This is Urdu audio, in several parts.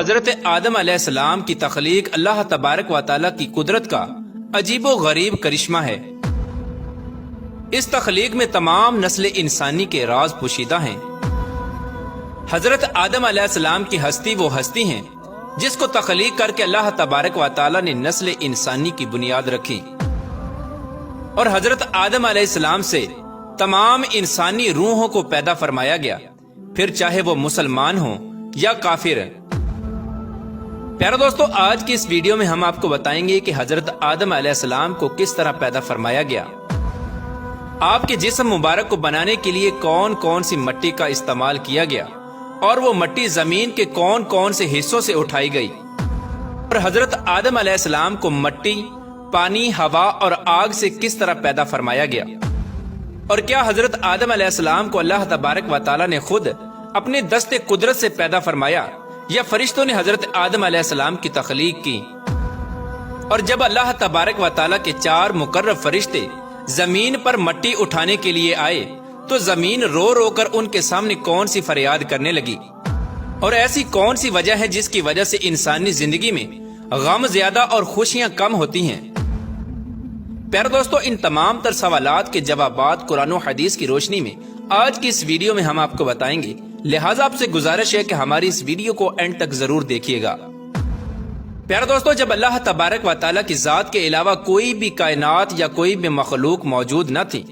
حضرت آدم علیہ السلام کی تخلیق اللہ تبارک و تعالی کی قدرت کا عجیب و غریب کرشمہ ہے۔ اس تخلیق میں تمام نسل انسانی کے راز پوشیدہ ہیں۔ حضرت آدم علیہ السلام کی ہستی وہ ہستی ہیں جس کو تخلیق کر کے اللہ تبارک و تعالی نے نسل انسانی کی بنیاد رکھی، اور حضرت آدم علیہ السلام سے تمام انسانی روحوں کو پیدا فرمایا گیا، پھر چاہے وہ مسلمان ہوں یا کافر۔ پیارے دوستو، آج کی اس ویڈیو میں ہم آپ کو بتائیں گے کہ حضرت آدم علیہ السلام کو کس طرح پیدا فرمایا گیا، آپ کے جسم مبارک کو بنانے کے لیے کون کون سی مٹی کا استعمال کیا گیا، اور وہ مٹی زمین کے کون کون سے حصوں سے اٹھائی گئی، اور حضرت آدم علیہ السلام کو مٹی، پانی، ہوا اور آگ سے کس طرح پیدا فرمایا گیا، اور کیا حضرت آدم علیہ السلام کو اللہ تبارک و تعالی نے خود اپنے دست قدرت سے پیدا فرمایا یا فرشتوں نے حضرت آدم علیہ السلام کی تخلیق کی؟ اور جب اللہ تبارک و تعالی کے 4 مقرب فرشتے زمین پر مٹی اٹھانے کے لیے آئے تو زمین رو رو کر ان کے سامنے کون سی فریاد کرنے لگی، اور ایسی کون سی وجہ ہے جس کی وجہ سے انسانی زندگی میں غم زیادہ اور خوشیاں کم ہوتی ہیں؟ پیارے دوستو، ان تمام تر سوالات کے جوابات قرآن و حدیث کی روشنی میں آج کی اس ویڈیو میں ہم آپ کو بتائیں گے، لہٰذا آپ سے گزارش ہے کہ ہماری اس ویڈیو کو اینڈ تک ضرور دیکھیے گا۔ پیارے دوستو، جب اللہ تبارک و تعالیٰ کی ذات کے علاوہ کوئی بھی کائنات یا کوئی بھی مخلوق موجود نہ تھی،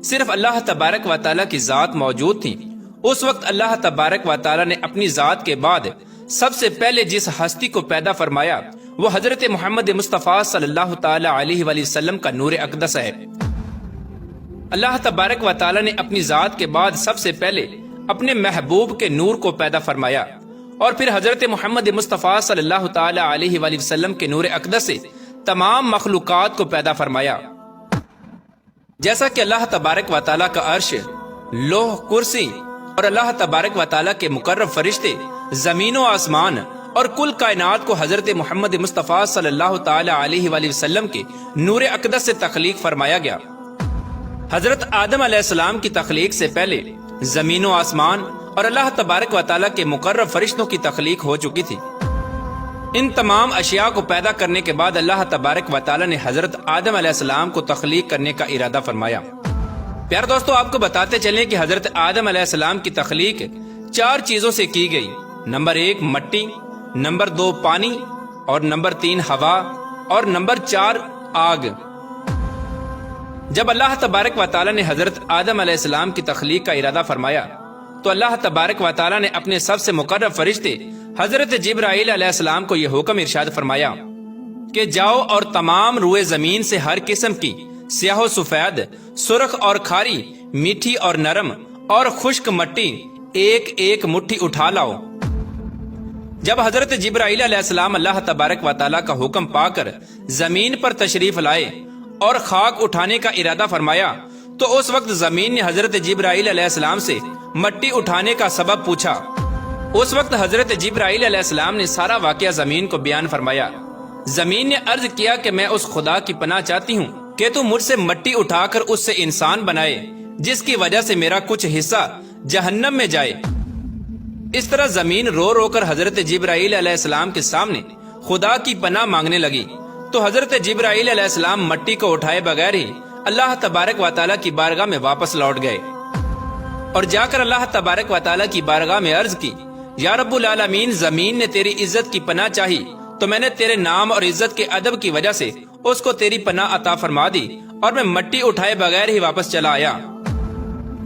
صرف اللہ تبارک و تعالیٰ کی ذات موجود تھی، اس وقت اللہ تبارک و تعالیٰ نے اپنی ذات کے بعد سب سے پہلے جس ہستی کو پیدا فرمایا وہ حضرت محمد مصطفیٰ صلی اللہ تعالی علیہ وآلہ وسلم کا نور اقدس ہے۔ اللہ تبارک و تعالیٰ نے اپنی ذات کے بعد سب سے پہلے اپنے محبوب کے نور کو پیدا فرمایا، اور پھر حضرت محمد مصطفیٰ صلی اللہ تعالی علیہ وآلہ وسلم کے نور اقدس سے تمام مخلوقات کو پیدا فرمایا۔ جیسا کہ اللہ تبارک و تعالیٰ کا عرش، لوح، کرسی اور اللہ تبارک و تعالیٰ کے مقرب فرشتے زمین و آسمان اور کل کائنات کو حضرت محمد مصطفیٰ صلی اللہ تعالی علیہ وآلہ وسلم کے نور اقدس سے تخلیق فرمایا گیا۔ حضرت آدم علیہ السلام کی تخلیق سے پہلے زمین و آسمان اور اللہ تبارک و تعالیٰ کے مقرب فرشتوں کی تخلیق ہو چکی تھی۔ ان تمام اشیاء کو پیدا کرنے کے بعد اللہ تبارک و تعالیٰ نے حضرت آدم علیہ السلام کو تخلیق کرنے کا ارادہ فرمایا۔ پیارے دوستو، آپ کو بتاتے چلیں کہ حضرت آدم علیہ السلام کی تخلیق 4 چیزوں سے کی گئی۔ نمبر 1 مٹی، نمبر 2 پانی، اور نمبر 3 ہوا، اور نمبر 4 آگ۔ جب اللہ تبارک و تعالیٰ نے حضرت آدم علیہ السلام کی تخلیق کا ارادہ فرمایا تو اللہ تبارک و تعالیٰ نے اپنے سب سے مقرب فرشتے حضرت جبرائیل علیہ السلام کو یہ حکم ارشاد فرمایا کہ جاؤ اور تمام روئے زمین سے ہر قسم کی سیاہ و سفید، سرخ اور کھاری، میٹھی اور نرم اور خشک مٹی ایک ایک مٹھی اٹھا لاؤ۔ جب حضرت جبرائیل علیہ السلام اللہ تبارک و تعالیٰ کا حکم پا کر زمین پر تشریف لائے اور خاک اٹھانے کا ارادہ فرمایا تو اس وقت زمین نے حضرت جبرائیل علیہ السلام سے مٹی اٹھانے کا سبب پوچھا۔ اس وقت حضرت جبرائیل علیہ السلام نے سارا واقعہ زمین کو بیان فرمایا۔ زمین نے عرض کیا کہ میں اس خدا کی پناہ چاہتی ہوں کہ تو مجھ سے مٹی اٹھا کر اس سے انسان بنائے جس کی وجہ سے میرا کچھ حصہ جہنم میں جائے۔ اس طرح زمین رو رو کر حضرت جبرائیل علیہ السلام کے سامنے خدا کی پناہ مانگنے لگی، تو حضرت جبرائیل علیہ السلام مٹی کو اٹھائے بغیر ہی اللہ تبارک و تعالیٰ کی بارگاہ میں واپس لوٹ گئے، اور جا کر اللہ تبارک و تعالیٰ کی بارگاہ میں عرض کی، یا رب العالمین، زمین نے تیری عزت کی پناہ چاہی تو میں نے تیرے نام اور عزت کے ادب کی وجہ سے اس کو تیری پناہ عطا فرما دی، اور میں مٹی اٹھائے بغیر ہی واپس چلا آیا۔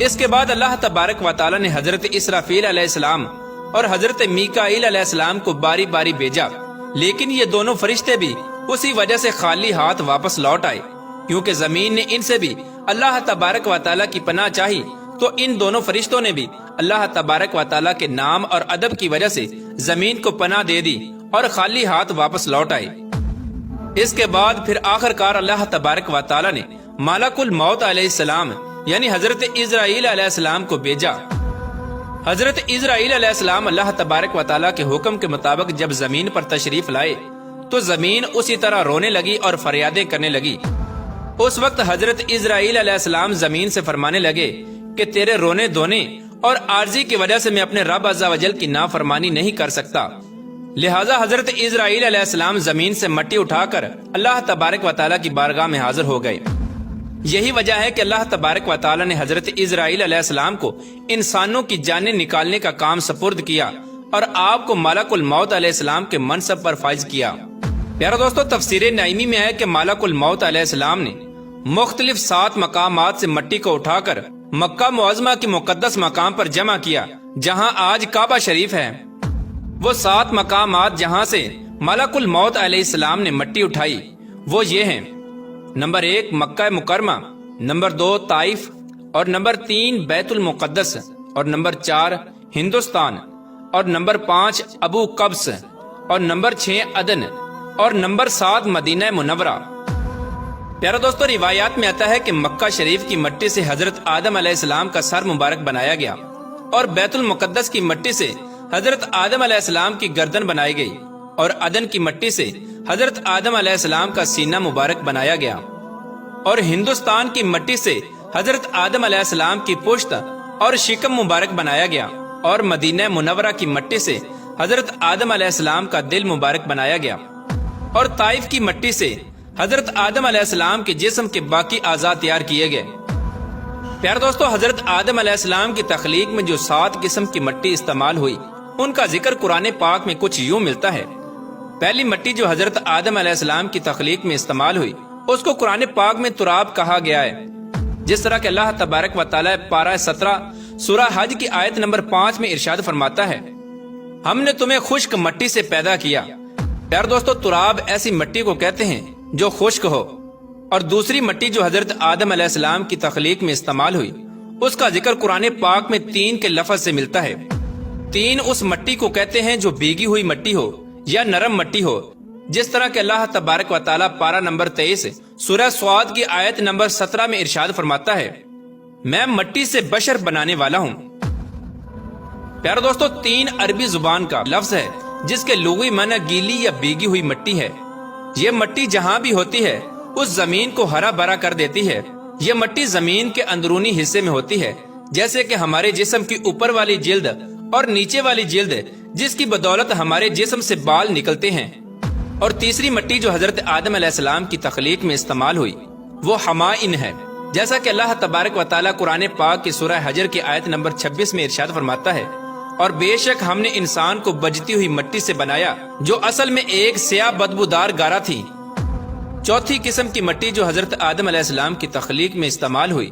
اس کے بعد اللہ تبارک و تعالیٰ نے حضرت اسرافیل علیہ السلام اور حضرت میکائیل علیہ السلام کو باری باری بھیجا، لیکن یہ دونوں فرشتے بھی اسی وجہ سے خالی ہاتھ واپس لوٹ آئے، کیونکہ زمین نے ان سے بھی اللہ تبارک و تعالیٰ کی پناہ چاہی تو ان دونوں فرشتوں نے بھی اللہ تبارک و تعالیٰ کے نام اور ادب کی وجہ سے زمین کو پناہ دے دی اور خالی ہاتھ واپس لوٹ آئے۔ اس کے بعد پھر آخر کار اللہ تبارک و تعالیٰ نے ملک الموت علیہ السلام یعنی حضرت اسرائیل علیہ السلام کو بھیجا۔ حضرت اسرائیل علیہ السلام اللہ تبارک و تعالیٰ کے حکم کے مطابق جب زمین پر تشریف لائے تو زمین اسی طرح رونے لگی اور فریادیں کرنے لگی۔ اس وقت حضرت اسرائیل علیہ السلام زمین سے فرمانے لگے کہ تیرے رونے دھونے اور عارضی کی وجہ سے میں اپنے رب عز و جل کی نافرمانی نہیں کر سکتا، لہٰذا حضرت اسرائیل علیہ السلام زمین سے مٹی اٹھا کر اللہ تبارک و تعالیٰ کی بارگاہ میں حاضر ہو گئے۔ یہی وجہ ہے کہ اللہ تبارک و تعالیٰ نے حضرت اسرائیل علیہ السلام کو انسانوں کی جانیں نکالنے کا کام سپرد کیا اور آپ کو ملک الموت علیہ السلام کے منصب پر فائز کیا۔ پیارا دوستو، تفسیر نعیمی میں ہے کہ ملک الموت علیہ السلام نے مختلف 7 مقامات سے مٹی کو اٹھا کر مکہ معظمہ کے مقدس مقام پر جمع کیا جہاں آج کعبہ شریف ہے۔ وہ 7 مقامات جہاں سے ملک الموت علیہ السلام نے مٹی اٹھائی وہ یہ ہیں: نمبر 1 مکہ مکرمہ، نمبر 2 طائف، اور نمبر 3 بیت المقدس، اور نمبر 4 ہندوستان، اور نمبر 5 ابو قبس، اور نمبر 6 عدن، اور نمبر 7 مدینہ منورہ۔ پیارا دوستو، روایات میں آتا ہے کہ مکہ شریف کی مٹی سے حضرت آدم علیہ السلام کا سر مبارک بنایا گیا اور بیت المقدس کی مٹی سے حضرت آدم علیہ السلام کی گردن بنائی گئی اور عدن کی مٹی سے حضرت آدم علیہ السلام کا سینہ مبارک بنایا گیا اور ہندوستان کی مٹی سے حضرت آدم علیہ السلام کی پشت اور شکم مبارک بنایا گیا اور مدینہ منورہ کی مٹی سے حضرت آدم علیہ السلام کا دل مبارک بنایا گیا اور طائف کی مٹی سے حضرت آدم علیہ السلام کے جسم کے باقی اعضاء تیار کیے گئے۔ پیارے دوستو، حضرت آدم علیہ السلام کی تخلیق میں جو 7 قسم کی مٹی استعمال ہوئی ان کا ذکر قرآن پاک میں کچھ یوں ملتا ہے۔ پہلی مٹی جو حضرت آدم علیہ السلام کی تخلیق میں استعمال ہوئی اس کو قرآن پاک میں تراب کہا گیا ہے، جس طرح کہ اللہ تبارک و تعالیٰ پارہ 17 سورہ حج کی آیت نمبر 5 میں ارشاد فرماتا ہے: ہم نے تمہیں خشک مٹی سے پیدا کیا۔ پیارے دوستو، تراب ایسی مٹی کو کہتے ہیں جو خشک ہو، اور دوسری مٹی جو حضرت آدم علیہ السلام کی تخلیق میں استعمال ہوئی اس کا ذکر قرآن پاک میں 3 کے لفظ سے ملتا ہے۔ 3 اس مٹی کو کہتے ہیں جو بھیگی ہوئی مٹی ہو یا نرم مٹی ہو، جس طرح کہ اللہ تبارک و تعالیٰ پارہ نمبر 23 سورہ صاد کی آیت نمبر 17 میں ارشاد فرماتا ہے: میں مٹی سے بشر بنانے والا ہوں۔ پیارے دوستو، 3 عربی زبان کا لفظ ہے جس کے لغوی معنی گیلی یا بھیگی ہوئی مٹی ہے۔ یہ مٹی جہاں بھی ہوتی ہے اس زمین کو ہرا بھرا کر دیتی ہے۔ یہ مٹی زمین کے اندرونی حصے میں ہوتی ہے، جیسے کہ ہمارے جسم کی اوپر والی جلد اور نیچے والی جلد، جس کی بدولت ہمارے جسم سے بال نکلتے ہیں۔ اور تیسری مٹی جو حضرت آدم علیہ السلام کی تخلیق میں استعمال ہوئی وہ حمائن ہے، جیسا کہ اللہ تبارک و تعالیٰ قرآن پاک کی سورہ حجر کی آیت نمبر 26 میں ارشاد فرماتا ہے: اور بے شک ہم نے انسان کو بجتی ہوئی مٹی سے بنایا جو اصل میں ایک سیاہ بدبودار گارا تھی۔ چوتھی قسم کی مٹی جو حضرت آدم علیہ السلام کی تخلیق میں استعمال ہوئی